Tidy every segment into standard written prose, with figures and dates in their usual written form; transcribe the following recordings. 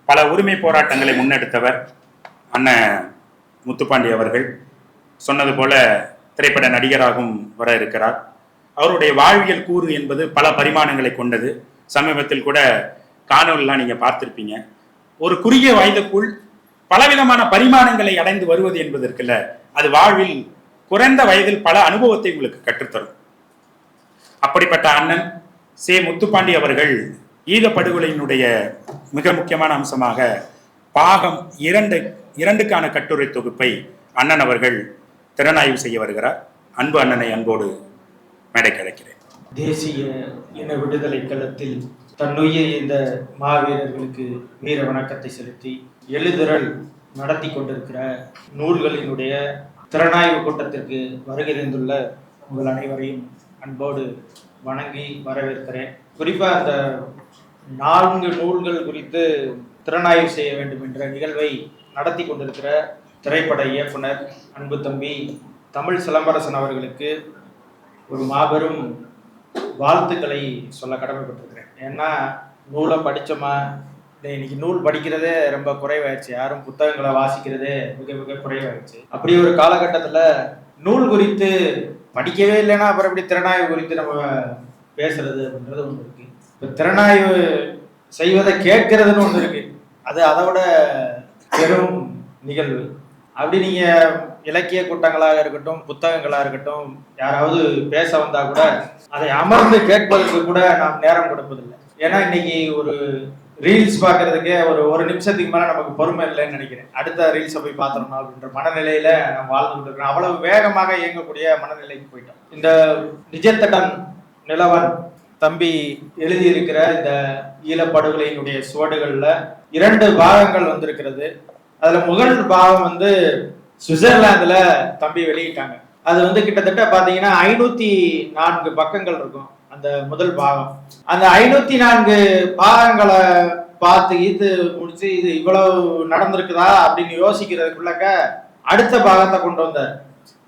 பல உரிமை போராட்டங்களை முன்னெடுத்தவர் அண்ணன் முத்துப்பாண்டி அவர்கள். சொன்னது போல திரைப்பட நடிகராகவும் வர இருக்கிறார். அவருடைய வாழ்வியல் கூறு என்பது பல பரிமாணங்களை கொண்டது. சமீபத்தில் கூட காணொலிலாம் நீங்க பார்த்திருப்பீங்க. ஒரு குறுகிய வயதுக்குள் பலவிதமான பரிமாணங்களை அடைந்து வருவது என்பது இருக்குல்ல, அது வாழ்வில் குறைந்த வயதில் பல அனுபவத்தை உங்களுக்கு கற்றுத்தரும். அப்படிப்பட்ட அண்ணன் சே முத்துப்பாண்டி அவர்கள் ஈழ படுகொலையினுடைய மிக முக்கியமான அம்சமாக பாகம் 2க்கான கட்டுரை தொகுப்பை அண்ணன் அவர்கள் திறனாய்வு செய்ய வருகிறார். அன்பு அண்ணனை அன்போடு மேடைக்கு அழைக்கிறேன். தேசிய இன விடுதலை களத்தில் தன்னுயிர் இந்த மாவீரர்களுக்கு வீர வணக்கத்தை செலுத்தி எழுதுறல் நடத்தி கொண்டிருக்கிற நூல்களினுடைய திறனாய்வு கூட்டத்திற்கு வருகிறந்துள்ள உங்கள் அனைவரையும் அன்போடு வணங்கி வரவேற்கிறேன். குறிப்பாக அந்த 4 நூல்கள் குறித்து திறனாய்வு செய்ய வேண்டும் என்ற நிகழ்வை நடத்தி கொண்டிருக்கிற திரைப்பட இயக்குனர் அன்பு தம்பி தமிழ் சிலம்பரசன் அவர்களுக்கு ஒரு மாபெரும் வாழ்த்துக்களை சொல்ல கடமைப்பட்டிருக்கிறேன். ஏன்னா நூலை படித்தோமா, இன்னைக்கு நூல் படிக்கிறதே ரொம்ப குறைவாயிடுச்சு, யாரும் புத்தகங்களை வாசிக்கிறதே மிக மிக குறைவாயிடுச்சு. அப்படி ஒரு காலகட்டத்தில் நூல் குறித்து படிக்கவே இல்லைன்னா அப்புறம் எப்படி திறனாய்வு குறித்து நம்ம பேசுறது அப்படின்றது ஒன்று இருக்கு. இப்போ திறனாய்வு செய்வதை கேட்கறதுன்னு ஒன்று இருக்கு, அது அதை விட பெரும் நிகழ்வு. அப்படி நீங்க இலக்கிய கூட்டங்களாக இருக்கட்டும், புத்தகங்களாக இருக்கட்டும், யாராவது பேச வந்தா கூட அதை அமர்ந்து கேட்பதற்கு கூட நாம் நேரம் கொடுப்பதில்லை. ஏன்னா இன்னைக்கு ஒரு ரீல்ஸ் பார்க்கறதுக்கே ஒரு நிமிஷத்துக்கு மேலே நமக்கு பொறுமை இல்லைன்னு நினைக்கிறேன். அடுத்த ரீல்ஸை போய் பார்த்துடணும் அப்படின்ற மனநிலையில நம்ம வாழ்ந்து கொண்டிருக்கிறோம். அவ்வளவு வேகமாக இயங்கக்கூடிய மனநிலைக்கு போயிட்டோம். இந்த நிஜத்தடன் நிலவன் தம்பி எழுதியிருக்கிற இந்த ஈழப்படுகொலையினுடைய சுவடுகள்ல 2 பாகங்கள் வந்திருக்கிறது. அதுல முதல் பாகம் சுவிட்சர்லாந்துல தம்பி வெளியிட்டாங்க. அது கிட்டத்தட்ட பாத்தீங்கன்னா 504 பக்கங்கள் இருக்கும் அந்த முதல் பாகம். அந்த 504 பாகங்களை பார்த்து இது முடிச்சு இது இவ்வளவு நடந்திருக்குதா அப்படின்னு யோசிக்கிறதுக்குள்ளக்க அடுத்த பாகத்தை கொண்டு வந்தார்.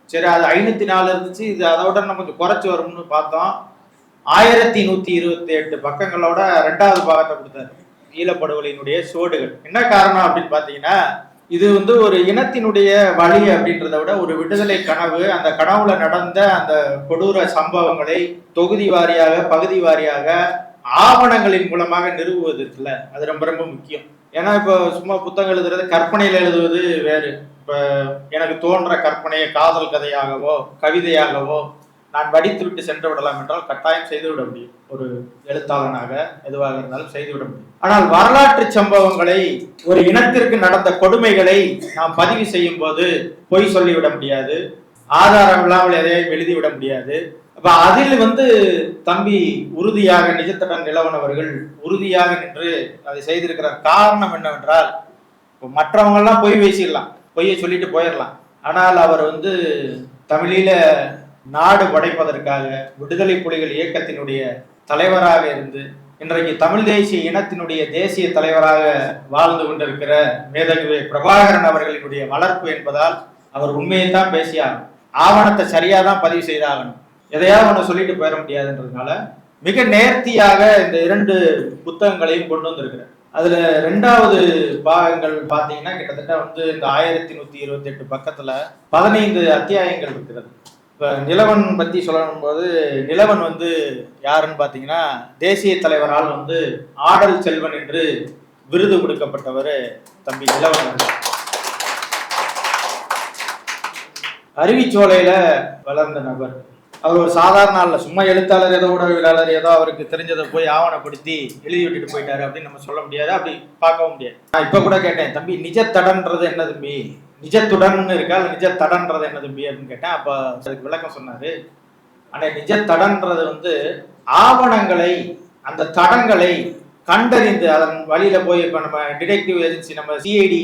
சரி, அது 504 இருந்துச்சு, இது அதோட நம்ம கொஞ்சம் குறைச்சி வரும்னு பார்த்தோம். 1128 பக்கங்களோட 2வது பாகத்தை கொடுத்தாரு, ஈழப்படுகொலையினுடைய சுவடுகள். என்ன காரணம் அப்படின்னு பாத்தீங்கன்னா, இது ஒரு இனத்தினுடைய வழி அப்படின்றத விட ஒரு விடுதலை கனவு. அந்த கனவுல நடந்த அந்த கொடூர சம்பவங்களை தொகுதி வாரியாக பகுதி வாரியாக ஆவணங்களின் மூலமாக நிறுவுவது இருக்குல்ல, அது ரொம்ப ரொம்ப முக்கியம். ஏன்னா இப்போ சும்மா புத்தகம் எழுதுறது, கற்பனையில எழுதுவது வேறு. இப்ப எனக்கு தோன்ற கற்பனையை காதல் கதையாகவோ கவிதையாகவோ நான் வடித்து விட்டு சென்று விடலாம் என்றால் கட்டாயம் செய்துவிட முடியும். ஒரு எழுத்தாளனாக எதுவாக இருந்தாலும் செய்துவிட முடியும். ஆனால் வரலாற்று சம்பவங்களை, ஒரு இனத்திற்கு நடந்த கொடுமைகளை நாம் பதிவு செய்யும் போது பொய் சொல்லிவிட முடியாது, ஆதாரம் இல்லாமல் எதையும் எழுதிவிட முடியாது. அப்ப அதில் தம்பி உறுதியாக, நிஜத்தடன் நிலவன் அவர்கள் உறுதியாக நின்று அதை செய்திருக்கிறார். காரணம் என்னவென்றால், மற்றவங்க எல்லாம் பொய் பேசிடலாம், பொய்யை சொல்லிட்டு போயிடலாம். ஆனால் அவர் தமிழீழ நாடு படைப்பதற்காக விடுதலை புலிகள் இயக்கத்தினுடைய தலைவராக இருந்து இன்றைக்கு தமிழ் தேசிய இனத்தினுடைய தேசிய தலைவராக வாழ்ந்து கொண்டிருக்கிற மேதகு பிரபாகரன் அவர்களினுடைய வளர்ப்பு என்பதால் அவர் உண்மையைத்தான் பேசியாகணும், ஆவணத்தை சரியாதான் பதிவு செய்தாகணும், எதையாவது ஒன்று சொல்லிட்டு போயிட முடியாதுன்றதுனால மிக நேர்த்தியாக இந்த 2 புத்தகங்களையும் கொண்டு வந்திருக்கிறார். அதுல 2வது பாகங்கள் பாத்தீங்கன்னா கிட்டத்தட்ட இந்த 1128 பக்கத்துல 15 அத்தியாயங்கள் இருக்கிறது. இப்போ நிலவன் பற்றி சொல்லணும் போது, நிலவன் யாருன்னு பார்த்தீங்கன்னா தேசிய தலைவரால் ஆடல் செல்வன் என்று விருது கொடுக்கப்பட்டவர் தம்பி நிலவன். அருவிச்சோலையில வளர்ந்த நபர். அவர் ஒரு சாதாரண ஆள், சும்மா எழுத்தாளர் ஏதோ ஊடகவியலாளர் ஏதோ அவருக்கு தெரிஞ்சதை போய் ஆவணப்படுத்தி எழுதி விட்டுட்டு போயிட்டாரு அப்படின்னு நம்ம சொல்ல முடியாது, அப்படி பார்க்கவும் முடியாது. நான் இப்ப கூட கேட்டேன், தம்பி நிஜத்தடன்றது என்ன தம்பி, நிஜத்துடன் இருக்கா இல்ல நிஜத்தடன்றது என்ன தம்பி அப்படின்னு கேட்டேன். அப்ப அதுக்கு விளக்கம் சொன்னாரு, ஆனா நிஜத்தடன்றது ஆவணங்களை, அந்த தடங்களை கண்டறிந்து அதன் வழியில போய், இப்ப நம்ம டிடெக்டிவ் ஏஜென்சி, நம்ம சிஐடி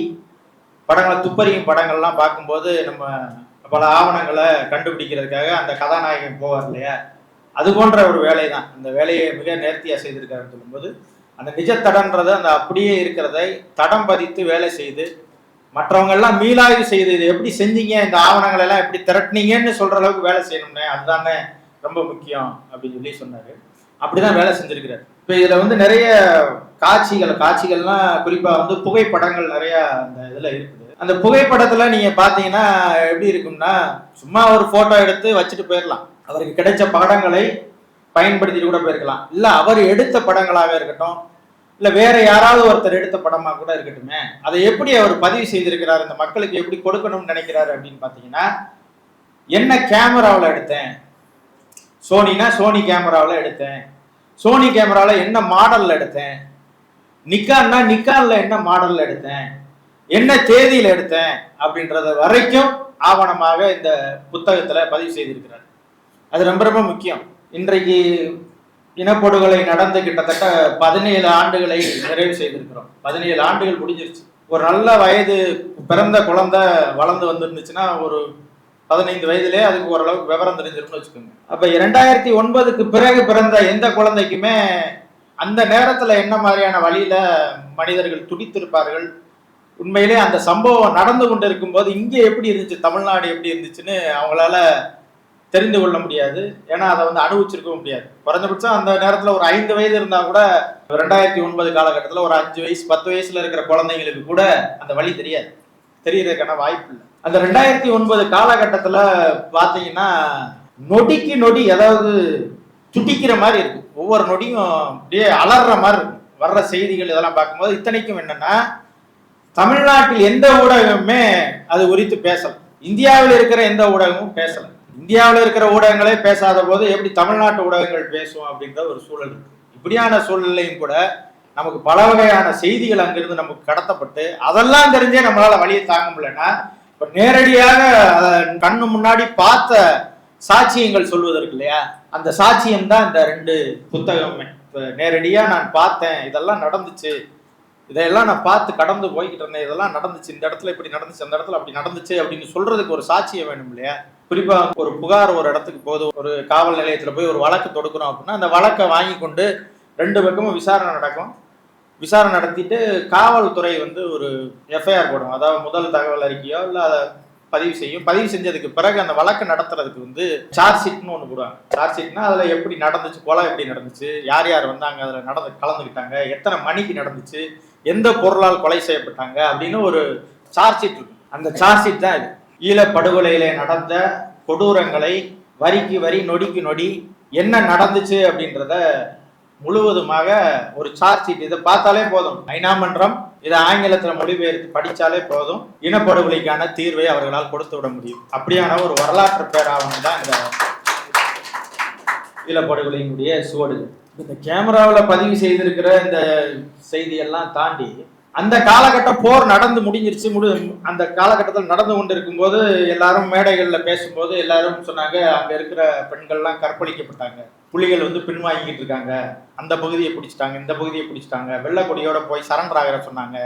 படங்களை, துப்பறியும் படங்கள்லாம் பார்க்கும்போது நம்ம பல ஆவணங்களை கண்டுபிடிக்கிறதுக்காக அந்த கதாநாயகன் போவார் இல்லையா, அது போன்ற ஒரு வேலை தான். அந்த வேலையை மிக நேர்த்தியா செய்திருக்காருன்னு சொல்லும்போது, அந்த நிஜத்தடன்றது அந்த அப்படியே இருக்கிறதை தடம் பதித்து வேலை செய்து மற்றவங்க எல்லாம் மீளாய்வு செய்து இதை எப்படி செஞ்சீங்க, இந்த ஆவணங்களை எல்லாம் எப்படி திரட்டினீங்கன்னு சொல்ற அளவுக்கு வேலை செய்யணும்னே, அதுதானே ரொம்ப முக்கியம் அப்படின்னு சொல்லி சொன்னாரு. அப்படிதான் வேலை செஞ்சிருக்கிறார். இப்போ இதுல வந்து நிறைய காட்சிகள்லாம் குறிப்பா வந்து புகைப்படங்கள் நிறைய அந்த இதுல இருக்குது. அந்த புகைப்படத்துல நீங்க பாத்தீங்கன்னா எப்படி இருக்கும்னா, சும்மா ஒரு போட்டோ எடுத்து வச்சுட்டு போயிடலாம். அவருக்கு கிடைச்ச படங்களை பயன்படுத்திட்டு கூட போயிருக்கலாம். இல்ல அவர் எடுத்த படங்களாக இருக்கட்டும், இல்ல வேற யாராவது ஒருத்தர் எடுத்த படமா கூட இருக்கட்டுமே, அதை எப்படி அவர் பதிவு செய்திருக்கிறார், இந்த மக்களுக்கு எப்படி கொடுக்கணும்னு நினைக்கிறாரு அப்படின்னு பாத்தீங்கன்னா, என்ன கேமராவில் எடுத்தேன், சோனினா சோனி கேமராவில் எடுத்தேன், சோனி கேமராவில் என்ன மாடல்ல எடுத்தேன், நிக்கான்னா நிக்கான்ல என்ன மாடல்ல எடுத்தேன், என்ன தேதியில எடுத்தேன் அப்படின்றத வரைக்கும் ஆவணமாக இந்த புத்தகத்துல பதிவு செய்திருக்கிறார். அது ரொம்ப ரொம்ப முக்கியம். இன்றைக்கு இனப்படுகொலை நடந்து கிட்டத்தட்ட 17 ஆண்டுகளை நிறைவு செய்திருக்கிறோம். 17 ஆண்டுகள் முடிஞ்சிருச்சு. ஒரு நல்ல வயது பிறந்த குழந்தை வளர்ந்து வந்துருந்துச்சுன்னா ஒரு 15 வயதிலே அதுக்கு ஓரளவுக்கு விவரம் தெரிஞ்சிருக்கும்னு வச்சுக்கோங்க. அப்ப 2009க்கு பிறகு பிறந்த எந்த குழந்தைக்குமே அந்த நேரத்துல என்ன மாதிரியான வழியில மனிதர்கள் துடித்திருப்பார்கள், உண்மையிலே அந்த சம்பவம் நடந்து கொண்டு இருக்கும் போது இங்கே எப்படி இருந்துச்சு, தமிழ்நாடு எப்படி இருந்துச்சுன்னு அவங்களால தெரிந்து கொள்ள முடியாது. ஏன்னா அதை வந்து அனுபவிச்சிருக்கவும் முடியாது. குறைஞ்சபட்சம் அந்த நேரத்துல ஒரு 5 வயது இருந்தா கூட 2009 காலகட்டத்தில் ஒரு 5 வயசு 10 வயசுல இருக்கிற குழந்தைங்களுக்கு கூட அந்த வழி தெரியாது, தெரியறதுக்கான வாய்ப்பு இல்லை. அந்த 2009 காலகட்டத்துல பாத்தீங்கன்னா நொடிக்கு நொடி ஏதாவது துடிக்கிற மாதிரி இருக்கு. ஒவ்வொரு நொடியும் அப்படியே அலற மாதிரி இருக்கும் வர்ற செய்திகள். இதெல்லாம் பார்க்கும்போது இத்தனைக்கும் என்னன்னா, தமிழ்நாட்டில் எந்த ஊடகமுமே அது குறித்து பேசல, இந்தியாவில் இருக்கிற எந்த ஊடகமும் பேசல. இந்தியாவில் இருக்கிற ஊடகங்களே பேசாத போது எப்படி தமிழ்நாட்டு ஊடகங்கள் பேசும் அப்படின்ற ஒரு சூழல் இருக்கு. இப்படியான சூழ்நிலையும் கூட நமக்கு பல வகையான செய்திகள் அங்கிருந்து நமக்கு கடத்தப்பட்டு அதெல்லாம் தெரிஞ்சே நம்மளால வழியை தாங்க முடியலன்னா, இப்ப நேரடியாக கண்ணு முன்னாடி பார்த்த சாட்சியங்கள் சொல்வதற்கு இல்லையா, அந்த சாட்சியம் தான் இந்த 2 புத்தகமே. இப்ப நேரடியா நான் பார்த்தேன், இதெல்லாம் நடந்துச்சு, இதையெல்லாம் நான் பார்த்து கடந்து போய்கிட்டு இருந்தேன், இதெல்லாம் நடந்துச்சு, இந்த இடத்துல இப்படி நடந்துச்சு, அந்த இடத்துல அப்படி நடந்துச்சு அப்படின்னு சொல்றதுக்கு ஒரு சாட்சியம் வேணும் இல்லையா. குறிப்பா ஒரு புகார் ஒரு இடத்துக்கு போது, ஒரு காவல் நிலையத்துல போய் ஒரு வழக்கு தொடுக்கிறோம் அப்படின்னா அந்த வழக்கை வாங்கி கொண்டு 2 பக்கமும் விசாரணை நடக்கும். விசாரணை நடத்திட்டு காவல்துறை வந்து ஒரு எஃப்ஐஆர் போடும், அதாவது முதல் தகவல் அறிக்கையோ இல்லை அதை பதிவு செய்யும். பதிவு செஞ்சதுக்கு பிறகு அந்த வழக்கு நடத்துறதுக்கு வந்து சார்ஜ் ஷீட்னு ஒன்று போடுவாங்க. சார்ஜ் ஷீட்னா அதில் எப்படி நடந்துச்சு, கொலை எப்படி நடந்துச்சு, யார் யார் வந்தாங்க, அதில் கலந்துக்கிட்டாங்க, எத்தனை மணிக்கு நடந்துச்சு, எந்த பொருளால் கொலை செய்யப்பட்டாங்க அப்படின்னு ஒரு சார்ஜ் ஷீட் இருக்கு. அந்த சார்ஜ் ஷீட் தான் இது. ஈழப்படுகொலையிலே நடந்த கொடூரங்களை வரிக்கு வரி நொடிக்கு நொடி என்ன நடந்துச்சு அப்படின்றத முழுவதுமாக ஒரு சார்ஜ் ஷீட். இதை பார்த்தாலே போதும், ஐநா மன்றம் இதை ஆங்கிலத்துல மொழிபெயர்த்து படிச்சாலே போதும், இனப்படுகொலைக்கான தீர்வை அவர்களால் கொடுத்து விட முடியும். அப்படியான ஒரு வரலாற்று பேராவணம் தான் இந்த ஈழப்படுகொலையினுடைய சுவடு. இந்த கேமராவில் பதிவு செய்திருக்கிற இந்த செய்தியெல்லாம் தாண்டி அந்த காலகட்டம் போர் நடந்து முடிஞ்சிருச்சு. அந்த காலகட்டத்தில் நடந்து கொண்டு இருக்கும் போது எல்லாரும் மேடைகள்ல பேசும்போது எல்லாரும் சொன்னாங்க, அங்க இருக்கிற பெண்கள்லாம் கற்பழிக்கப்பட்டாங்க, புலிகள் வந்து பின்வாங்கிட்டு இருக்காங்க, அந்த பகுதியை பிடிச்சிட்டாங்க, இந்த பகுதியை பிடிச்சிட்டாங்க, வெள்ளக்கொடியோட போய் சரண்டர் ஆகிற சொன்னாங்க.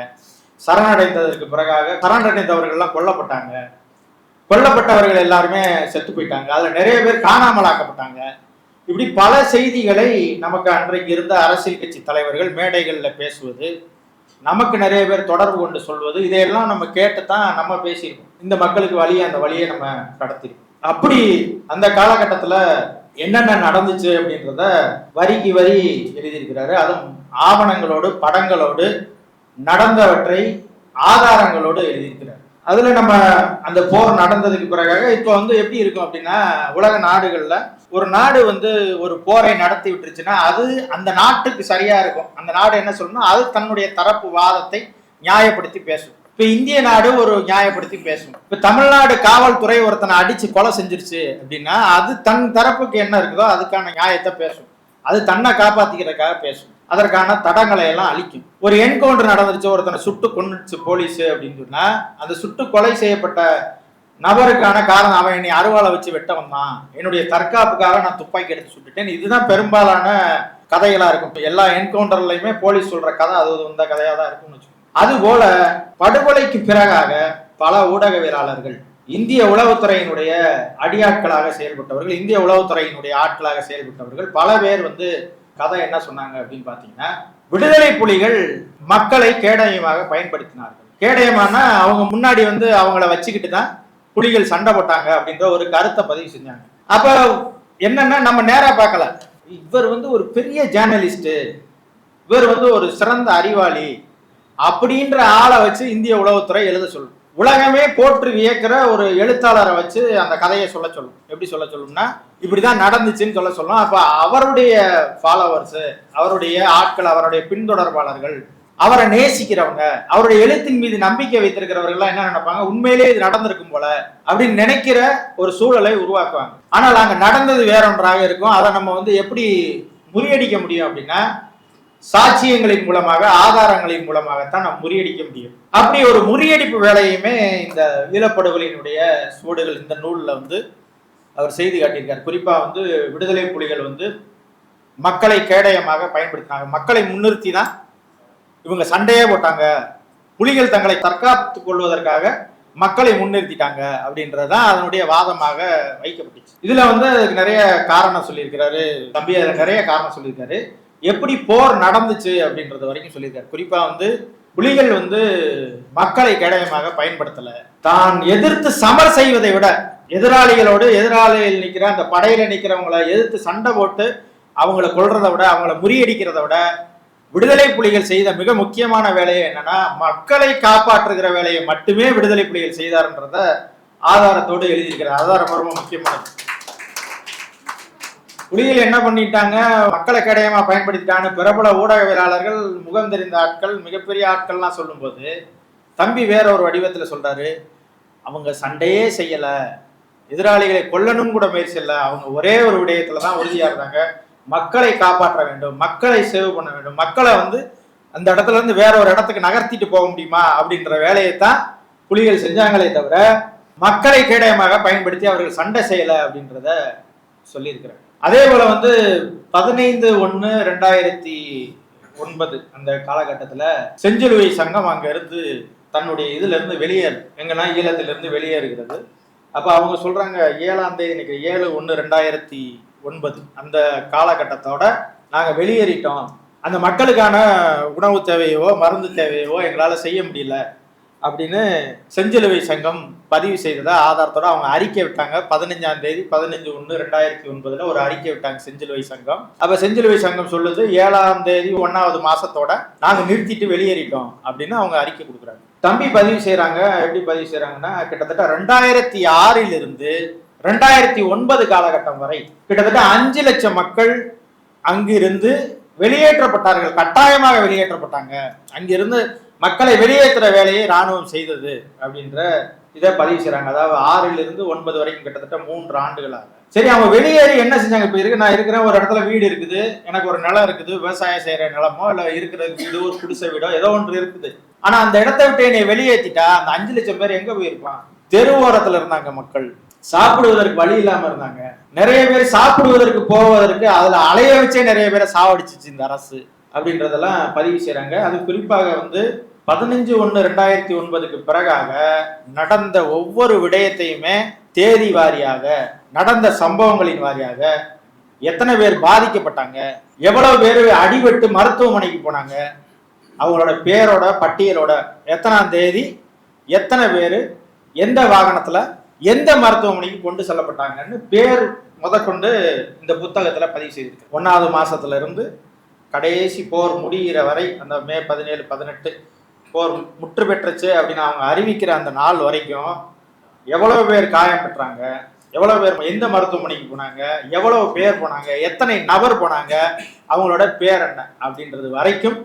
சரணடைந்ததற்கு பிறகாக சரணடைந்தவர்கள்லாம் கொல்லப்பட்டாங்க, கொல்லப்பட்டவர்கள் எல்லாருமே செத்து போயிட்டாங்க, அதுல நிறைய பேர் காணாமலாக்கப்பட்டாங்க. இப்படி பல செய்திகளை நமக்கு அன்றைக்கு இருந்த அரசியல் கட்சி தலைவர்கள் மேடைகள்ல பேசுவது, நமக்கு நிறைய பேர் தொடர்பு கொண்டு சொல்வது, இதையெல்லாம் நம்ம கேட்டுத்தான் நம்ம பேசியிருக்கோம். இந்த மக்களுக்கு வழியை அந்த வழியை நம்ம கடத்திருக்கோம். அப்படி அந்த காலகட்டத்துல என்னென்ன நடந்துச்சு அப்படின்றத வரிக்கு வரி எழுதியிருக்கிறாரு. அதுவும் ஆவணங்களோடு படங்களோடு நடந்தவற்றை ஆதாரங்களோடு எழுதியிருக்கிறார். அதுல நம்ம அந்த போர் நடந்ததுக்கு பிறகாக இப்போ வந்து எப்படி இருக்கும் அப்படின்னா, உலக நாடுகள்ல ஒரு நாடு வந்து ஒரு போரை நடத்தி விட்டுருச்சுன்னா அது அந்த நாட்டுக்கு சரியா இருக்கும். அந்த நாடு என்ன சொல்லணும், அது தன்னுடைய தரப்பு வாதத்தை நியாயப்படுத்தி பேசும். இப்ப இந்திய நாடு ஒரு நியாயப்படுத்தி பேசும். இப்ப தமிழ்நாடு காவல்துறை ஒருத்தனை அடிச்சு கொலை செஞ்சிருச்சு அப்படின்னா அது தன் தரப்புக்கு என்ன இருக்குதோ அதுக்கான நியாயத்தை பேசும், அது தன்னை காப்பாத்திக்கிறதுக்காக பேசும், அதற்கான தடங்களை எல்லாம் அழிக்கும். ஒரு என்கவுண்டர் நடந்துருச்சு, ஒருத்தனை சுட்டு கொன்னுச்சு போலீஸ் அப்படின்னு சொன்னா அந்த சுட்டு கொலை செய்யப்பட்ட நபருக்கான காரணம் அவன் என்னை அருவாளை வச்சு வெட்ட வந்தான், என்னுடைய தற்காப்புக்காக நான் துப்பாக்கி எடுத்து சுட்டுட்டேன். இதுதான் பெரும்பாலான கதைகளா இருக்கும். எல்லா என்கவுண்டர்லயுமே போலீஸ் சொல்ற கதை அது இந்த கதையா தான் இருக்கும்னு வச்சுக்கோங்க. அது போல படுகொலைக்கு பிறகாக பல ஊடகவியலாளர்கள், இந்திய உளவுத்துறையினுடைய அடியாட்களாக செயல்பட்டவர்கள், இந்திய உளவுத்துறையினுடைய ஆட்களாக செயல்பட்டவர்கள் பல பேர் வந்து கதை என்ன சொன்னாங்க அப்படின்னு பாத்தீங்கன்னா, விடுதலை புலிகள் மக்களை கேடயமாக பயன்படுத்தினார்கள். கேடயமானா அவங்க முன்னாடி வந்து அவங்கள வச்சுக்கிட்டு தான் புலிகள் சண்டை போட்டாங்க அப்படின்ற ஒரு கருத்தை பதிவு செஞ்சாங்க. அப்ப என்னன்னா நம்ம நேரா பார்க்கல, இவர் வந்து ஒரு பெரிய ஜேர்னலிஸ்ட், இவர் வந்து ஒரு சிறந்த அறிவாளி அப்படின்ற ஆளை வச்சு இந்திய உளவுத்துறை எழுத சொல்லும். உலகமே போற்று வியக்கிற ஒரு எழுத்தாளரை வச்சு அந்த கதையை சொல்ல சொல்லும். எப்படி சொல்ல சொல்லும்னா, இப்படிதான் நடந்துச்சுன்னு சொல்ல சொல்லும். அப்ப அவருடைய ஃபாலோவர்ஸ், அவருடைய ஆட்கள், அவருடைய பின்தொடர்பாளர்கள், அவரை நேசிக்கிறவங்க, அவருடைய எழுத்தின் மீது நம்பிக்கை வைத்திருக்கிறவர்கள் என்ன நினைப்பாங்க, உண்மையிலேயே இது நடந்திருக்கும் போல அப்படின்னு நினைக்கிற ஒரு சூழலை உருவாக்குவாங்க. ஆனால் அங்க நடந்தது வேறொன்றாக இருக்கும். அதை நம்ம வந்து எப்படி முறியடிக்க முடியும் அப்படின்னா, சாட்சியங்களின் மூலமாக, ஆதாரங்களின் மூலமாகத்தான் நம்ம முறியடிக்க முடியும். அப்படி ஒரு முறியடிப்பு வேலையுமே இந்த ஈழப்படுகொலையினுடைய சுவடுகள் இந்த நூல்ல வந்து அவர் செய்து காட்டியிருக்கார். குறிப்பா வந்து விடுதலை புலிகள் வந்து மக்களை கேடயமாக பயன்படுத்தினாங்க. மக்களை முன்னிறுத்தி தான் இவங்க சண்டையே போட்டாங்க. புலிகள் தங்களை தற்காத்துக் கொள்வதற்காக மக்களை முன்னிறுத்திட்டாங்க அப்படின்றதான் அதனுடைய வாதமாக வைக்கப்பட்டுச்சு. இதுல வந்து அதுக்கு நிறைய காரணம் சொல்லியிருக்கிறாரு தம்பி. அதுல நிறைய காரணம் சொல்லியிருக்காரு. எப்படி போர் நடந்துச்சு அப்படின்றது வரைக்கும் சொல்லியிருக்காரு. குறிப்பா வந்து புலிகள் வந்து மக்களை கேடயமாக பயன்படுத்தல. தான் எதிர்த்து சமர் செய்வதை விட, எதிராளிகள் நிக்கிற அந்த படையில நிக்கிறவங்களை எதிர்த்து சண்டை போட்டு அவங்கள கொல்றதை விட, அவங்கள முறியடிக்கிறத விட, விடுதலை புலிகள் செய்த மிக முக்கியமான வேலையை என்னன்னா, மக்களை காப்பாற்றுகிற வேலையை மட்டுமே விடுதலை புலிகள் செய்தார்ன்றத ஆதாரத்தோடு எழுதியிருக்கிறார். ஆதாரம் ரொம்ப முக்கியமானது. புலிகள் என்ன பண்ணிட்டாங்க, மக்களை கேடயமா பயன்படுத்திட்டான்னு பிரபல ஊடகவியலாளர்கள், முகம் தெரிந்த ஆட்கள், மிகப்பெரிய ஆட்கள்லாம் சொல்லும்போது தம்பி வேற ஒரு வடிவத்துல சொல்றாரு, அவங்க சண்டையே செய்யல, எதிராளிகளை கொல்லணும் கூட முயற்சி இல்லை, அவங்க ஒரே ஒரு விடயத்துலதான் உறுதியா இருந்தாங்க, மக்களை காப்பாற்ற வேண்டும், மக்களை சேவ் பண்ண வேண்டும், மக்களை வந்து அந்த இடத்துல இருந்து வேற ஒரு இடத்துக்கு நகர்த்திட்டு போக முடியுமா அப்படின்ற வேலையைத்தான் புலிகள் செஞ்சாங்களே தவிர மக்களை கேடயமாக பயன்படுத்தி அவர்கள் சண்டை செய்யல அப்படின்றத சொல்லியிருக்கிறார். அதே போல வந்து 15/1/2009 அந்த காலகட்டத்துல செஞ்சிலுவை சங்கம் அங்க இருந்து தன்னுடைய இதுல இருந்து வெளியேறு, எங்கன்னா ஈழத்திலிருந்து வெளியேறுகிறது. அப்ப அவங்க சொல்றாங்க, 7ஆம் தேதி, இன்னைக்கு 7/1/2009 அந்த காலகட்டத்தோட நாங்க வெளியேறிட்டோம், அந்த மக்களுக்கான உணவு தேவையோ மருந்து தேவையோ எங்களால செய்ய முடியல அப்படின்னு செஞ்சிலுவை சங்கம் பதிவு செய்ததா ஆதாரத்தோட அவங்க அறிக்கை விட்டாங்க. 15ஆம் தேதி 15/1/2009 ஒரு அறிக்கை விட்டாங்க செஞ்சிலுவை சங்கம். அப்ப செஞ்சிலுவை சங்கம் சொல்லுது, 7ஆம் தேதி 1வது மாசத்தோட நாங்க நிறுத்திட்டு வெளியேறிட்டோம் அப்படின்னு அவங்க அறிக்கை கொடுக்குறாங்க. தம்பி பதிவு செய்யறாங்க. எப்படி பதிவு செய்யறாங்கன்னா, கிட்டத்தட்ட 2006 2009 காலகட்டம் வரை கிட்டத்தட்ட 5 லட்சம் மக்கள் அங்கிருந்து வெளியேற்றப்பட்டார்கள், கட்டாயமாக வெளியேற்றப்பட்டாங்க. அங்கிருந்து மக்களை வெளியேற்றுற வேலையை ராணுவம் செய்தது அப்படின்ற இதை பதிவு செய்யறாங்க. அதாவது 6 வரைக்கும் கிட்டத்தட்ட 3 ஆண்டுகளாக. சரி, அவங்க வெளியேறி என்ன செஞ்சாங்க? இப்ப இருக்கு, நான் இருக்கிறேன், ஒரு இடத்துல வீடு இருக்குது, எனக்கு ஒரு நிலம் இருக்குது, விவசாயம் செய்யற நிலமோ இல்ல இருக்கிற வீடு, ஒரு குடிசை வீடோ ஏதோ ஒன்று இருக்குது. ஆனா அந்த இடத்தை விட்டு என்னை வெளியேற்றிட்டா அந்த 5 லட்சம் பேர் எங்க போயிருப்பான்? தெரு ஓரத்துல இருந்தாங்க மக்கள், சாப்பிடுவதற்கு வழி இல்லாம இருந்தாங்க. நிறைய பேர் சாப்பிடுவதற்கு போவதற்கு அதுல அலைய வச்சே நிறைய பேரை சாவடிச்சிச்சு இந்த அரசு அப்படின்றதெல்லாம் பதிவு செய்யறாங்க. அது குறிப்பாக வந்து 15/1/2009 பிறகாக நடந்த ஒவ்வொரு விடயத்தையுமே தேதி வாரியாக, நடந்த சம்பவங்களின் வாரியாக, எத்தனை பேர் பாதிக்கப்பட்டாங்க, எவ்வளவு பேர் அடிபட்டு மருத்துவமனைக்கு போனாங்க, அவங்களோட பேரோட பட்டியலோட எத்தனாம் தேதி எத்தனை பேர் எந்த வாகனத்துல எந்த மருத்துவமனைக்கு கொண்டு செல்லப்பட்டாங்கன்னு பேர் முதற்கொண்டு இந்த புத்தகத்துல பதிவு செய்திருக்கு. 1வது மாசத்துல இருந்து கடைசி போர் முடிகிற வரை, அந்த மே 17, 18 போர் முற்று பெற்றுச்சு அப்படின்னு அவங்க அறிவிக்கிற அந்த நாள் வரைக்கும் எவ்வளவு பேர் காயம் பெற்றாங்க, எவ்வளவு பேர் எந்த மருத்துவமனைக்கு போனாங்க, எவ்வளவு பேர் போனாங்க, எத்தனை நபர் போனாங்க, அவங்களோட பேர் என்ன அப்படின்றது வரைக்கும்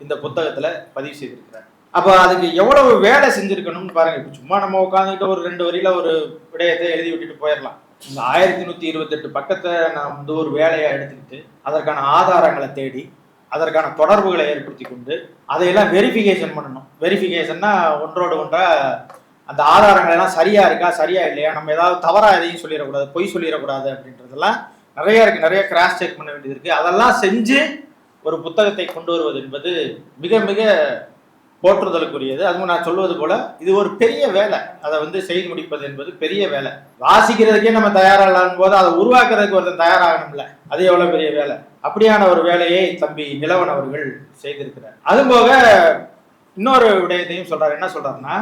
இந்த புத்தகத்துல பதிவு செய்திருக்கிறார். அப்ப அதுக்கு எவ்வளவு வேலை செஞ்சிருக்கணும்னு பாருங்க. இப்ப சும்மா நம்ம உட்காந்துக்கிட்டு ஒரு 2 வரியில ஒரு விடயத்தை எழுதி விட்டுட்டு போயிடலாம். இந்த 1128 பக்கத்தை நான் வந்து ஒரு வேலையா எடுத்துக்கிட்டு அதற்கான ஆதாரங்களை தேடி அதற்கான தொடர்புகளை ஏற்படுத்தி கொண்டு அதையெல்லாம் வெரிஃபிகேஷன் பண்ணணும். வெரிஃபிகேஷன்னா ஒன்றோடு ஒன்றா அந்த ஆதாரங்கள் எல்லாம் சரியா இருக்கா, சரியா இல்லையா, நம்ம ஏதாவது தவறா எதையும் சொல்லிடக்கூடாது, பொய் சொல்லிடக்கூடாது அப்படின்றதெல்லாம் நிறைய இருக்கு. நிறைய கிராஸ் செக் பண்ண வேண்டியது இருக்கு. அதெல்லாம் செஞ்சு ஒரு புத்தகத்தை கொண்டு வருவது என்பது மிக மிக போற்றுதலுக்குரியது. அதுவும் நான் சொல்வது போல இது ஒரு பெரிய வேலை. அதை வந்து செய்து முடிப்பது என்பது பெரிய வேலை. வாசிக்கிறதுக்கே நம்ம தயாராகலாம் போது அதை உருவாக்குறதுக்கு ஒருத்தன் தயாராகணும்ல, அது எவ்வளவு பெரிய வேலை. அப்படியான ஒரு வேலையை தம்பி நிலவன் அவர்கள் செய்திருக்கிறார். அதுபோக இன்னொரு விடயத்தையும் சொல்றாரு. என்ன சொல்றாருன்னா,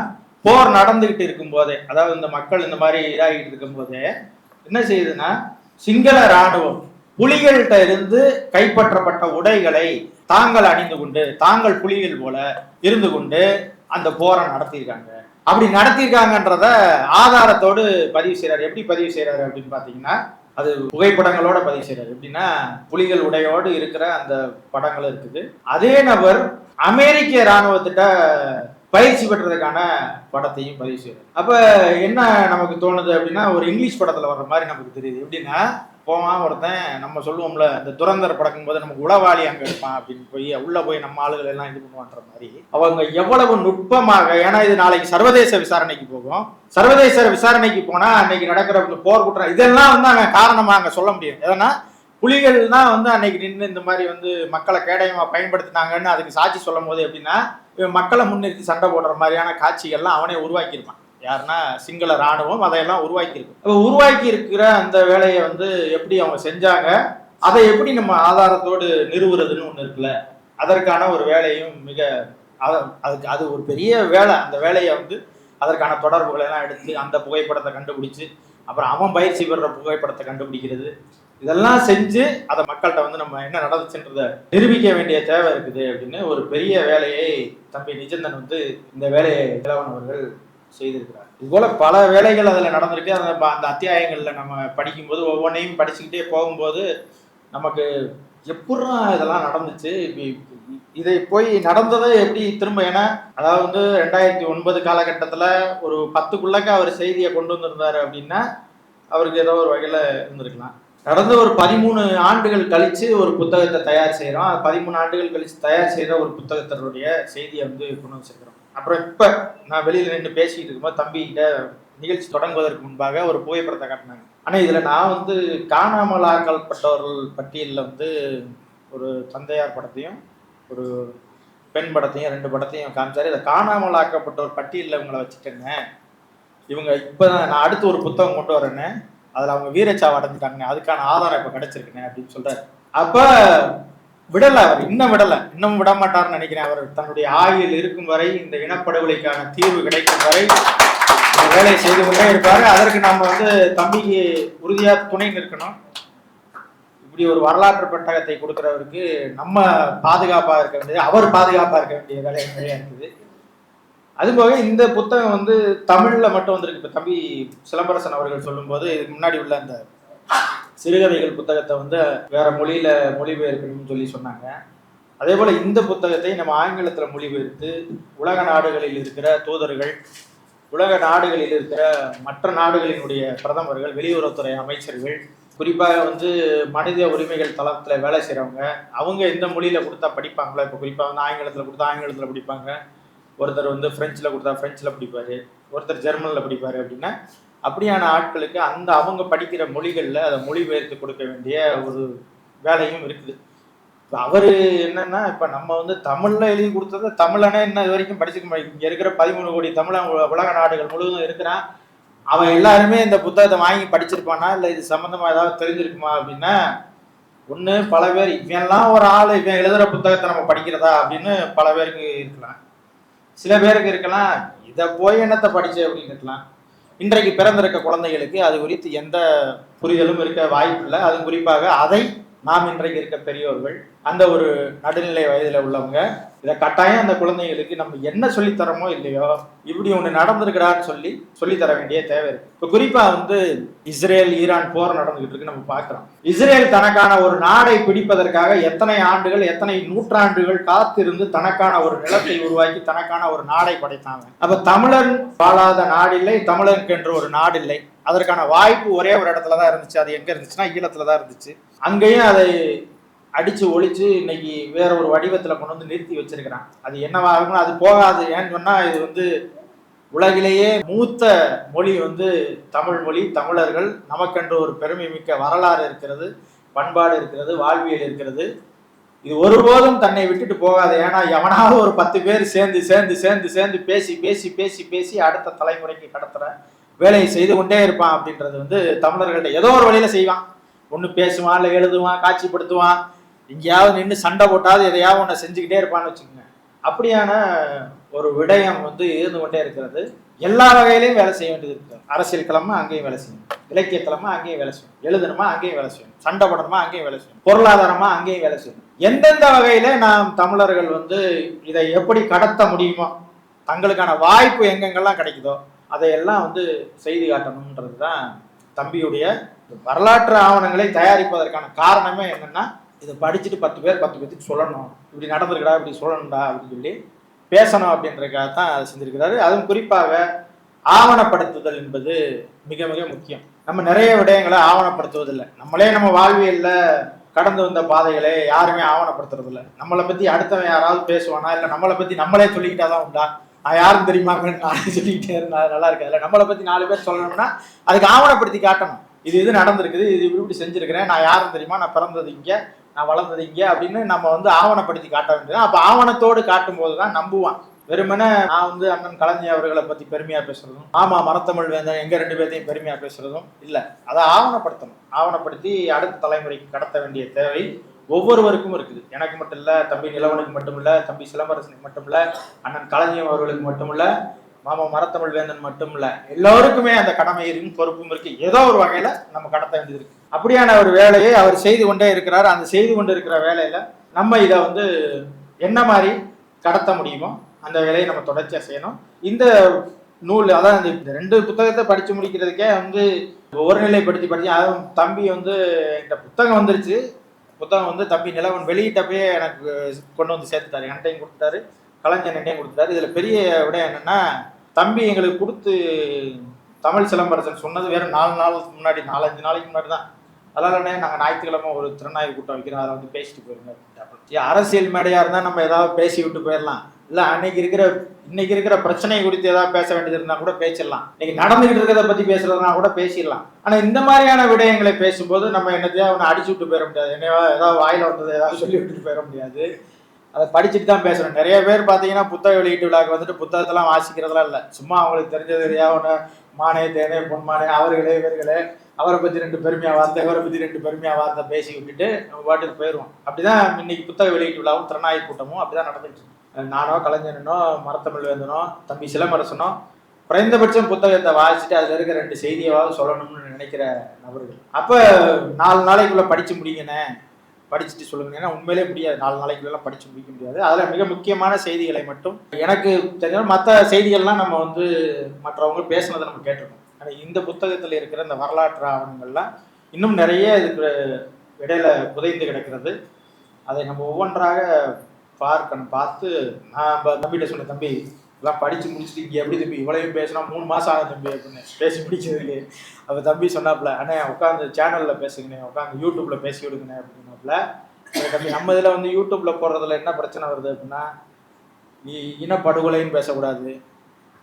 போர் நடந்துகிட்டு இருக்கும் போதே, அதாவது இந்த மக்கள் இந்த மாதிரி இதாகிட்டு இருக்கும் போதே என்ன செய்யுதுன்னா, சிங்கள இராணுவம் புலிகள்கிட்ட இருந்து கைப்பற்றப்பட்ட உடைகளை தாங்கள் அணிந்து கொண்டு தாங்கள் புலிகள் போல இருந்து கொண்டு அந்த போரை நடத்தியிருக்காங்க. அப்படி நடத்தியிருக்காங்கன்றத ஆதாரத்தோடு பதிவு செய்யறாரு. எப்படி பதிவு செய்யறாரு அப்படின்னு பாத்தீங்கன்னா, அது புகைப்படங்களோட பதிவு செய்யறாரு. எப்படின்னா, புலிகள் உடையோடு இருக்கிற அந்த படங்கள் இருக்குது. அதே நபர் அமெரிக்க இராணுவத்திட்ட பயிற்சி பெற்றதுக்கான படத்தையும் பதிவு செய்யறாரு. அப்ப என்ன நமக்கு தோணுது அப்படின்னா, ஒரு இங்கிலீஷ் படத்துல வர்ற மாதிரி நமக்கு தெரியுது. எப்படின்னா, போவான் ஒருத்தன், நம்ம சொல்லுவோம்ல இந்த துரந்தர் படக்கும் போது நமக்கு உளவாளி அங்க இருப்பான் அப்படின்னு போய் உள்ள போய் நம்ம ஆளுகள் எல்லாம் இது பண்ணுவான்ற மாதிரி அவங்க எவ்வளவு நுட்பமாக, ஏன்னா இது நாளைக்கு சர்வதேச விசாரணைக்கு போகும். சர்வதேச விசாரணைக்கு போனா அன்னைக்கு நடக்கிற போர் குற்றம் இதெல்லாம் வந்து அங்க காரணமா அங்க சொல்ல முடியும். ஏன்னா புலிகள் தான் வந்து அன்னைக்கு நின்று இந்த மாதிரி வந்து மக்களை கேடயமா பயன்படுத்தினாங்கன்னு அதுக்கு சாட்சி சொல்லும் போது எப்படின்னா, மக்களை முன்னிறுத்தி சண்டை போடுற மாதிரியான காட்சிகள்லாம் அவனே உருவாக்கியிருப்பான். யாருன்னா சிங்கள ராணுவம் அதையெல்லாம் உருவாக்கி உருவாக்கி இருக்கிற அந்த வேலையை வந்து எப்படி அவங்க செஞ்சாங்க, அதை எப்படி நம்ம ஆதாரத்தோடு நிறுவுறதுன்னு ஒண்ணு இருக்குல்ல, அதற்கான ஒரு வேலையும் மிக அதுக்கு அது ஒரு பெரிய வேலை. அந்த வேலையை வந்து அதற்கான தொடர்புகளை எல்லாம் எடுத்து அந்த புகைப்படத்தை கண்டுபிடிச்சு அப்புறம் அவன் பயிற்சி பெறுற புகைப்படத்தை கண்டுபிடிக்கிறது, இதெல்லாம் செஞ்சு அதை மக்கள்கிட்ட வந்து நம்ம என்ன நடந்துச்சுன்றத நிரூபிக்க வேண்டிய தேவை இருக்குது அப்படின்னு ஒரு பெரிய வேலையை தம்பி நிஜந்தன் வந்து இந்த வேலையை இளவன் அவர்கள் செய்திருக்கிறார். இது போல பல வேலைகள் அதுல நடந்திருக்கு. அந்த அத்தியாயங்கள்ல நம்ம படிக்கும்போது ஒவ்வொன்றையும் படிச்சுக்கிட்டே போகும்போது நமக்கு எப்படா இதெல்லாம் நடந்துச்சு, இதை போய் நடந்ததை எப்படி திரும்ப, ஏன்னா அதாவது வந்து 2009 காலகட்டத்துல ஒரு 10க்குள்ளக்க அவர் செய்தியை கொண்டு வந்திருந்தாரு அப்படின்னா அவருக்கு ஏதோ ஒரு வகையில இருந்திருக்கலாம். நடந்த ஒரு 13 ஆண்டுகள் கழிச்சு ஒரு புத்தகத்தை தயார் செய்யறோம். 13 ஆண்டுகள் கழிச்சு தயார் செய்யற ஒரு புத்தகத்தினுடைய செய்தியை வந்து கொண்டு வச்சிருக்கிறோம். அப்புறம் இப்ப நான் வெளியில நின்று பேசிக்கிட்டு இருக்கும்போது தம்பி கிட்ட நிகழ்ச்சி தொடங்குவதற்கு முன்பாக ஒரு புகைப்படத்தை காட்டினாங்க. ஆனா இதுல நான் வந்து காணாமல் ஆக்கப்பட்டவர்கள் பட்டியலில் வந்து ஒரு தந்தையார் படத்தையும் ஒரு பெண் படத்தையும் 2 படத்தையும் காமிச்சாரு. இதை காணாமல் ஆக்கப்பட்டவர் பட்டியலில் இவங்களை வச்சுட்டேங்க, இவங்க இப்பதான் நான் அடுத்து ஒரு புத்தகம் கொண்டு வரேன்னு அதுல அவங்க வீரச்சாவை அடைஞ்சிட்டாங்க, அதுக்கான ஆதாரம் இப்ப கிடைச்சிருக்குங்க அப்படின்னு சொல்றாரு. அப்ப விடல, அவர் இன்னும் விட மாட்டார்னு நினைக்கிறேன். அவர் தன்னுடைய ஆயுள் இருக்கும் வரை, இந்த இனப்படுகொலைக்கான தீர்வு கிடைக்கும் வரை வேலை செய்து கொண்டே இருப்பாரு. அதற்கு நம்ம வந்து தம்பிக்கு உறுதியா துணை நிற்கணும். இப்படி ஒரு வரலாற்று பெட்டகத்தை கொடுக்கிறவருக்கு நம்ம பாதுகாப்பா இருக்க வேண்டியது, அவர் பாதுகாப்பா இருக்க வேண்டிய வேலை நிறைய இருக்குது. அதுபோக இந்த புத்தகம் வந்து தமிழ்ல மட்டும் வந்திருக்கு. இப்ப தம்பி சிலம்பரசன் அவர்கள் சொல்லும் போது இதுக்கு முன்னாடி உள்ள அந்த சிறுகதைகள் புத்தகத்தை வந்து வேற மொழியில மொழிபெயர்க்கணும்னு சொல்லி சொன்னாங்க. அதே போல இந்த புத்தகத்தை நம்ம ஆங்கிலத்துல மொழிபெயர்த்து உலக நாடுகளில் இருக்கிற தூதர்கள், உலக நாடுகளில் இருக்கிற மற்ற நாடுகளினுடைய பிரதமர்கள், வெளியுறவுத்துறை அமைச்சர்கள், குறிப்பாக வந்து மனித உரிமைகள் தளத்துல வேலை செய்யறவங்க, அவங்க எந்த மொழியில கொடுத்தா படிப்பாங்களோ, இப்போ குறிப்பாக வந்து ஆங்கிலத்துல கொடுத்தா ஆங்கிலத்துல படிப்பாங்க, ஒருத்தர் வந்து பிரெஞ்சில் கொடுத்தா பிரெஞ்சில் படிப்பாரு, ஒருத்தர் ஜெர்மனில் படிப்பாரு அப்படின்னா அப்படியான ஆட்களுக்கு அந்த அவங்க படிக்கிற மொழிகளில் அதை மொழிபெயர்த்து கொடுக்க வேண்டிய ஒரு வேலையும் இருக்குது. இப்போ அவர் என்னன்னா, இப்போ நம்ம வந்து தமிழில் எழுதி கொடுத்தது தமிழனே இன்னும் இது வரைக்கும் படிச்சுக்க முடியும். இங்கே இருக்கிற 13 கோடி தமிழன் உலக நாடுகள் முழுவதும் இருக்கிறான். அவன் எல்லாருமே இந்த புத்தகத்தை வாங்கி படிச்சிருப்பானா, இல்லை இது சம்மந்தமாக ஏதாவது தெரிஞ்சிருக்குமா அப்படின்னா, ஒன்று பல பேர் இவெல்லாம் ஒரு ஆள் இவன் எழுதுகிற புத்தகத்தை நம்ம படிக்கிறதா அப்படின்னு பல பேருக்கு இருக்கலாம். சில பேருக்கு இருக்கலாம், இதை போய் என்னத்தை படிச்சு அப்படின்னு இருக்கலாம். இன்றைக்கு பிறந்திருக்க குழந்தைகளுக்கு அது குறித்து எந்த புரிதலும் இருக்க வாய்ப்பு இல்லை. அது குறிப்பாக அதை நாம் இன்றைக்கு இருக்க பெரியோர்கள், அந்த ஒரு நடுநிலை வயதில் உள்ளவங்க, இதை கட்டாயம் அந்த குழந்தைகளுக்கு நம்ம என்ன சொல்லித்தரமோ இல்லையோ இப்படி ஒன்று நடந்திருக்கிறான்னு சொல்லித்தர வேண்டிய தேவை இருக்கு. இப்போ குறிப்பா வந்து இஸ்ரேல் ஈரான் போர் நடந்துகிட்டு இருக்கு. நம்ம பார்க்கிறோம், இஸ்ரேல் தனக்கான ஒரு நாடை பிடிப்பதற்காக எத்தனை ஆண்டுகள் எத்தனை நூற்றாண்டுகள் காத்திருந்து தனக்கான ஒரு நிலத்தை உருவாக்கி தனக்கான ஒரு நாடை படைத்தாங்க. அப்ப தமிழன் வாழாத நாடில்லை, தமிழனுக்கு என்று ஒரு நாடு இல்லை. அதற்கான வாய்ப்பு ஒரே ஒரு இடத்துலதான் இருந்துச்சு. அது எங்க இருந்துச்சுன்னா ஈழத்துலதான் இருந்துச்சு. அங்கேயும் அதை அடிச்சு ஒழிச்சு இன்னைக்கு வேற ஒரு வடிவத்துல கொண்டு வந்து நிறுத்தி வச்சிருக்கிறான். அது என்னவாகும், அது போகாது. ஏன்னு சொன்னா இது வந்து உலகிலேயே மூத்த மொழி வந்து தமிழ் மொழி. தமிழர்கள் நமக்கென்று ஒரு பெருமை மிக்க வரலாறு இருக்கிறது, பண்பாடு இருக்கிறது, வாழ்வியல் இருக்கிறது. இது ஒருபோதும் தன்னை விட்டுட்டு போகாது. ஏன்னா எவனாவது ஒரு 10 பேர் சேர்ந்து சேர்ந்து சேர்ந்து சேர்ந்து பேசி பேசி பேசி பேசி அடுத்த தலைமுறைக்கு கடத்துற வேலையை செய்து கொண்டே இருப்பான். அப்படின்றது வந்து தமிழர்கள்ட்ட ஏதோ ஒரு வழியில செய்வான். ஒன்று பேசுவான், இல்லை எழுதுவான், காட்சிப்படுத்துவான், எங்கேயாவது நின்று சண்டை போட்டாவது எதையாவது ஒன்று செஞ்சுக்கிட்டே இருப்பான்னு வச்சுக்கோங்க. அப்படியான ஒரு விடயம் வந்து இருந்து கொண்டே இருக்கிறது. எல்லா வகையிலையும் வேலை செய்ய வேண்டியது இருக்கு. அரசியல் கிழமை அங்கேயும் வேலை செய்யணும். இலக்கியத்தலமா அங்கேயும் வேலை செய்யணும், எழுதணுமா அங்கேயும் வேலை செய்யணும், சண்டை போடணுமா அங்கேயும் வேலை செய்யணும், பொருளாதாரமா அங்கேயும் வேலை செய்யணும். எந்தெந்த வகையில நாம் தமிழர்கள் இதை எப்படி கடத்த முடியுமோ, தங்களுக்கான வாய்ப்பு எங்கெங்கெல்லாம் கிடைக்குதோ அதையெல்லாம் செய்து காட்டணும்ன்றதுதான் தம்பியுடைய வரலாற்று ஆவணங்களை தயாரிப்பதற்கான காரணமே என்னன்னா, இதை படிச்சுட்டு 10 பேருக்கு சொல்லணும், இப்படி நடந்திருக்கா, இப்படி சொல்லணும்டா அப்படின்னு சொல்லி பேசணும் அப்படின்றதுக்காக தான் அதை செஞ்சிருக்கிறாரு. அதுவும் குறிப்பாக ஆவணப்படுத்துதல் என்பது மிக மிக முக்கியம். நம்ம நிறைய விடயங்களை ஆவணப்படுத்துவதில்லை. நம்ம வாழ்வியல்ல கடந்து வந்த பாதைகளை யாருமே ஆவணப்படுத்துறது இல்லை. நம்மளை பத்தி அடுத்தவன் யாராவது பேசுவானா, இல்லை நம்மளை பத்தி நம்மளே சொல்லிக்கிட்டாதான் உண்டா, நான் யாரும் தெரியுமான்னு நானே சொல்லிக்கிட்டே இருந்தா நல்லா இருக்காது. நம்மளை பத்தி 4 பேர் சொல்லணும்னா அதுக்கு ஆவணப்படுத்தி காட்டணும். இது நடந்திருக்குது, இது இப்படி செஞ்சிருக்கிறேன், நான் யாரும் தெரியுமா, நான் பிறந்தது இங்க, நான் வளர்ந்தது இங்க அப்படின்னு நம்ம ஆவணப்படுத்தி காட்ட வேண்டியது. அப்ப ஆவணத்தோடு காட்டும் போதுதான் நம்புவான். வெறுமனே நான் அண்ணன் கலைஞர் அவர்களை பத்தி பெருமையா பேசுறதும், ஆமா மரத்தமிழ் வேந்தன் எங்க 2 பேர்த்தையும் பெருமையா பேசுறதும் இல்ல. அதை ஆவணப்படுத்தணும். ஆவணப்படுத்தி அடுத்த தலைமுறைக்கு கடத்த வேண்டிய தேவை ஒவ்வொருவருக்கும் இருக்குது. எனக்கு மட்டும் இல்ல, தம்பி நிலவனுக்கு மட்டும் இல்ல, தம்பி சிலம்பரசனுக்கு மட்டும் இல்ல, அண்ணன் கலைஞர் அவர்களுக்கு மட்டும் இல்ல, மாமா மரத்தமிழ் வேந்தன் மட்டும் இல்ல, எல்லோருக்குமே அந்த கடமையும் பொறுப்பும் இருக்கு. ஏதோ ஒரு வகையில நம்ம கடத்த வேண்டியது இருக்கு. அப்படியான ஒரு வேலையை அவர் செய்து கொண்டே இருக்கிறார். அந்த செய்து கொண்டு இருக்கிற வேலையில நம்ம இதை என்ன மாதிரி கடத்த முடியுமோ அந்த வேலையை நம்ம தொடர்ச்சியா செய்யணும். இந்த நூல், அதான் இந்த 2 புத்தகத்தை படிச்சு முடிக்கிறதுக்கே ஒரு நிலைப்படுத்தி படிச்சு, அதுவும் தம்பி இந்த புத்தகம் வந்துருச்சு. புத்தகம் தம்பி நிலவன் வெளியிட்டப்பே எனக்கு கொண்டு சேர்த்துட்டாரு. என்கிட்டையும் கொடுத்தாரு, கலைஞர் என்கிட்டையும் கொடுத்தாரு. இதுல பெரிய விட என்னன்னா, தம்பி எங்களுக்கு கொடுத்து தமிழ் சிலம்பரசன் சொன்னது வேற 4 நாளுக்கு முன்னாடி, 4-5 நாளைக்கு முன்னாடி தான். அதனால நாங்கள் ஞாயிற்றுக்கிழமை ஒரு திறனாய்வு கூட்டம் வைக்கிறோம், அதில் பேசிட்டு போயிருங்க. அரசியல் மேடையா இருந்தா நம்ம ஏதாவது பேசி விட்டு போயிடலாம், இல்ல இன்னைக்கு இருக்கிற பிரச்சனை குறித்து ஏதாவது பேச வேண்டியது இருந்தா கூட பேசிடலாம், இன்னைக்கு நடந்துகிட்டு இருக்கிறத பத்தி பேசுறதுனா கூட பேசிடலாம். ஆனா இந்த மாதிரியான விடயங்களை பேசும்போது நம்ம என்னத்தையா அவனை அடிச்சு விட்டு போயிட முடியாது, என்னையா ஏதாவது வாயில வந்தது ஏதாவது சொல்லி விட்டுட்டு போயிட முடியாது. அதை படிச்சுட்டு தான் பேசணும். நிறைய பேர் பாத்தீங்கன்னா புத்தக வெளியீட்டு விழாக்கு புத்தகத்தெல்லாம் வாசிக்கிறதுலாம் இல்லை, சும்மா அவங்களுக்கு தெரிஞ்சது எதையாவது மானே தேனே பொன்மானே அவர்களே இவர்களே அவரை பத்தி 2 பெருமையா வார்த்தை, இவரை பத்தி 2 பெருமையா வார்த்தை பேசி விட்டுட்டு நம்ம பாட்டுக்கு போயிடுவோம். அப்படிதான் இன்னைக்கு புத்தக வெளியீட்டு விழாவும் திறனாய்வு கூட்டமும் அப்படிதான் நடந்துட்டு இருக்கு. நானோ கலைஞனோ மரத்தமிழ் வேந்தனோ தம்பி சிலம்பரசனோ குறைந்தபட்சம் புத்தகத்தை வாசிச்சுட்டு அதுல இருக்க 2 செய்தியாவது சொல்லணும்னு நினைக்கிற நபர்கள். அப்ப 4 நாளைக்குள்ள படிச்சு முடியுங்கண்ணே, படிச்சுட்டு சொல்லுங்க. ஏன்னா உண்மையிலே முடியாது, 4 நாளைக்குள்ள படிச்சு முடிக்க முடியாது. அதுல மிக முக்கியமான செய்திகளை மட்டும் எனக்கு தெரிஞ்ச, மற்ற செய்திகள்லாம் நம்ம மற்றவங்க பேசுனதை நம்ம கேட்டிருக்கோம். ஆனா இந்த புத்தகத்துல இருக்கிற இந்த வரலாற்று ஆவணங்கள்லாம் இன்னும் நிறைய இதுக்கு இடையில புதைந்து கிடக்கிறது. அதை நம்ம ஒவ்வொன்றாக பார்க்கணும். பார்த்து நான் தம்பிகிட்ட சொன்னேன், தம்பி எல்லாம் படிச்சு முடிச்சுட்டு இங்கே எப்படி தம்பி இவ்வளவு பேசினா 3 மாசம் ஆகும் தம்பி அப்படின்னு பேசி முடிச்சதுக்கு. அப்போ தம்பி சொன்னாப்புல, அண்ணே உட்காந்து சேனல்ல பேசுங்கண்ணே, உட்காந்து யூடியூப்ல பேசி விடுங்கண்ணே அப்படின்னாப்புல. தம்பி நம்ம இதில் யூடியூப்ல போடுறதுல என்ன பிரச்சனை வருது அப்படின்னா, இனப்படுகொலைன்னு பேசக்கூடாது,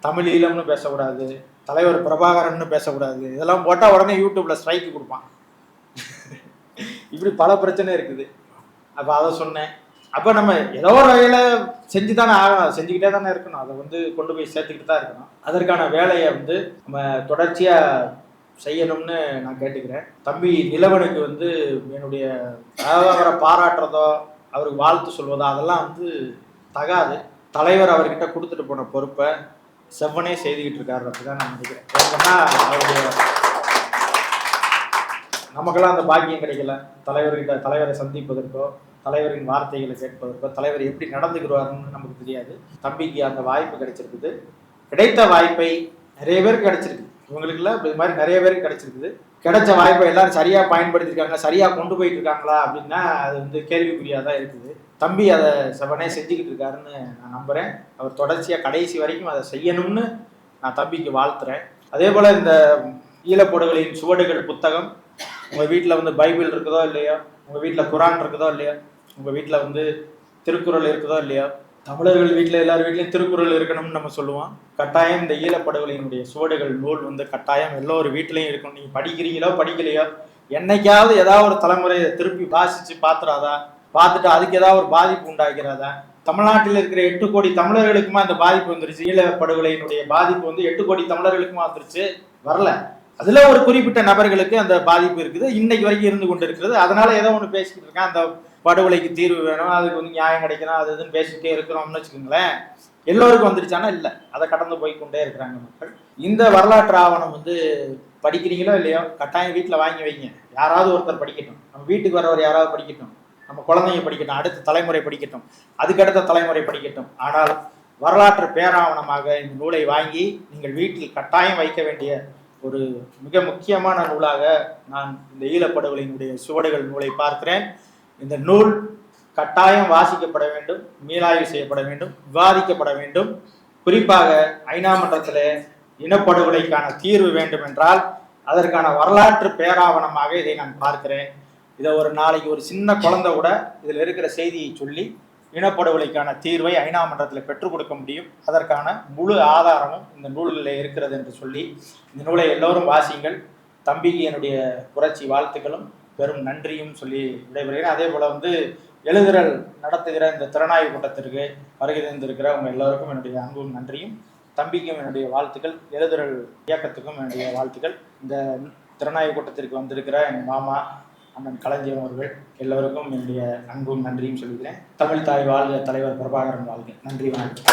தமிழ் ஈழம்னு பேசக்கூடாது, தலைவர் பிரபாகரன்னு பேசக்கூடாது, இதெல்லாம் போட்டால் உடனே யூடியூப்ல ஸ்ட்ரைக்கு கொடுப்பான். இப்படி பல பிரச்சனை இருக்குது. அப்போ அதை சொன்னேன். அப்போ நம்ம ஏதோ ஒரு வகையில் செஞ்சு தானே ஆகணும், செஞ்சுக்கிட்டே தானே இருக்கணும், அதை கொண்டு போய் சேர்த்துக்கிட்டு தான் இருக்கணும். அதற்கான வேலையை நம்ம தொடர்ச்சியாக செய்யணும்னு நான் கேட்டுக்கிறேன். தம்பி நிலவனுக்கு என்னுடைய அவரை பாராட்டுறதோ அவருக்கு வாழ்த்து சொல்வதோ அதெல்லாம் தகாது. தலைவர் அவர்கிட்ட கொடுத்துட்டு போன பொறுப்பை செவ்வனே செய்துக்கிட்டு இருக்காரு அப்படிதான் நான் நினைக்கிறேன். ஏன்னா அவருடைய நமக்கெல்லாம் அந்த பாக்கியம் கிடைக்கல, தலைவரை சந்திப்பதற்கோ தலைவரின் வார்த்தைகளை கேட்பதற்கோ தலைவர் எப்படி நடந்துக்கிறாருன்னு நமக்கு தெரியாது. தம்பிக்கு அந்த வாய்ப்பு கிடைச்சிருக்குது. கிடைத்த வாய்ப்பை நிறைய பேருக்கு கிடைச்சிருக்கு, இவங்களுக்குல இது மாதிரி நிறைய பேருக்கு கிடைச்சிருக்குது. கிடைச்ச வாய்ப்பை எல்லாரும் சரியா பயன்படுத்திருக்காங்க, சரியா கொண்டு போயிட்டு இருக்காங்களா அப்படின்னா அது கேள்விக்குறியா தான் இருக்குது. தம்பி அதை செவனே செஞ்சுக்கிட்டு இருக்காருன்னு நான் நம்புறேன். அவர் தொடர்ச்சியா கடைசி வரைக்கும் அதை செய்யணும்னு நான் தம்பிக்கு வாழ்த்துறேன். அதே போல இந்த ஈழப்படுகளின் சுவடுகள் புத்தகம் உங்க வீட்டுல பைபிள் இருக்குதோ இல்லையோ, உங்க வீட்டுல குரான் இருக்குதோ இல்லையோ, உங்க வீட்டுல திருக்குறள் இருக்குதோ இல்லையோ, தமிழர்கள் வீட்டுல எல்லார் வீட்லயும் திருக்குறள் இருக்கணும்னு நம்ம சொல்லுவோம். கட்டாயம் இந்த ஈழப்படுகொலையினுடைய சுவடுகள் நூல் கட்டாயம் எல்லோரு வீட்லயும் இருக்கணும். நீங்க படிக்கிறீங்களோ படிக்கலையோ, என்னைக்காவது ஏதாவது ஒரு தலைமுறையை திருப்பி வாசிச்சு பாத்துறாதா, பார்த்துட்டு அதுக்கு ஏதாவது ஒரு பாதிப்பு உண்டாகிறாதா? தமிழ்நாட்டில் இருக்கிற 8 கோடி தமிழர்களுக்குமா இந்த பாதிப்பு வந்துருச்சு? ஈழப்படுகொலையினுடைய பாதிப்பு 8 கோடி தமிழர்களுக்குமா வந்துருச்சு? வரல. அதுல ஒரு குறிப்பிட்ட நபர்களுக்கு அந்த பாதிப்பு இருக்குது, இன்னைக்கு வரைக்கும் இருந்து கொண்டு இருக்கிறது. அதனால ஏதோ ஒண்ணு பேசிக்கிட்டு இருக்கேன், அந்த படுகொலைக்கு தீர்வு வேணும், அதுக்கு நியாயம் கிடைக்கணும், அது இதுன்னு பேசிக்கிட்டே இருக்கிறோம்னு வச்சுக்கோங்களேன். எல்லோருக்கும் வந்துருச்சானா இல்லை, அதை கடந்து போய் கொண்டே இருக்கிறாங்க மக்கள். இந்த வரலாற்று ஆவணம் படிக்கிறீங்களோ இல்லையோ கட்டாயம் வீட்டில் வாங்கி வைங்க. யாராவது ஒருத்தர் படிக்கட்டும், நம்ம வீட்டுக்கு வரவர் யாராவது படிக்கட்டும், நம்ம குழந்தைங்க படிக்கட்டும், அடுத்த தலைமுறை படிக்கட்டும், அதுக்கடுத்த தலைமுறை படிக்கட்டும். ஆனால் வரலாற்று பேராவணமாக இந்த நூலை வாங்கி நீங்கள் வீட்டில் கட்டாயம் வைக்க வேண்டிய ஒரு மிக முக்கியமான நூலாக நான் இந்த ஈழப்படுகொலையினுடைய சுவடுகள் நூலை பார்க்கிறேன். இந்த நூல் கட்டாயம் வாசிக்கப்பட வேண்டும், மீளாய்வு செய்யப்பட வேண்டும், விவாதிக்கப்பட வேண்டும். குறிப்பாக ஐநா மன்றத்தில் இனப்படுகொலைக்கான தீர்வு வேண்டும் என்றால் அதற்கான வரலாற்று பேராவணமாக இதை நான் பார்க்கிறேன். இதை ஒரு நாளைக்கு ஒரு சின்ன குழந்தை கூட இதில் இருக்கிற செய்தியை சொல்லி இனப்படுகொலைக்கான தீர்வை ஐநா மன்றத்தில் பெற்றுக் கொடுக்க முடியும். அதற்கான முழு ஆதாரமும் இந்த நூலில் இருக்கிறது என்று சொல்லி இந்த நூலை எல்லோரும் வாசியுங்கள். தம்பிக்கு என்னுடைய புரட்சி வாழ்த்துக்களும் பெரும் நன்றியும் சொல்லி விடைபெறுகிறேன். அதே போல் எழுதுறல் நடத்துகிற இந்த திறனாய்வு கூட்டத்திற்கு வருகை தந்திருக்கிற உங்கள் எல்லோருக்கும் என்னுடைய அன்பும் நன்றியும், தம்பிக்கும் என்னுடைய வாழ்த்துக்கள், எழுதுறல் இயக்கத்துக்கும் என்னுடைய வாழ்த்துக்கள். இந்த திறனாய்வு கூட்டத்திற்கு வந்திருக்கிற என் மாமா அண்ணன் களஞ்சியம் அவர்கள் எல்லோருக்கும் என்னுடைய அன்பும் நன்றியும் சொல்கிறேன். தமிழ் தாய் வாழ்க, தலைவர் பிரபாகரன் வாழ்க. நன்றி, வணக்கம்.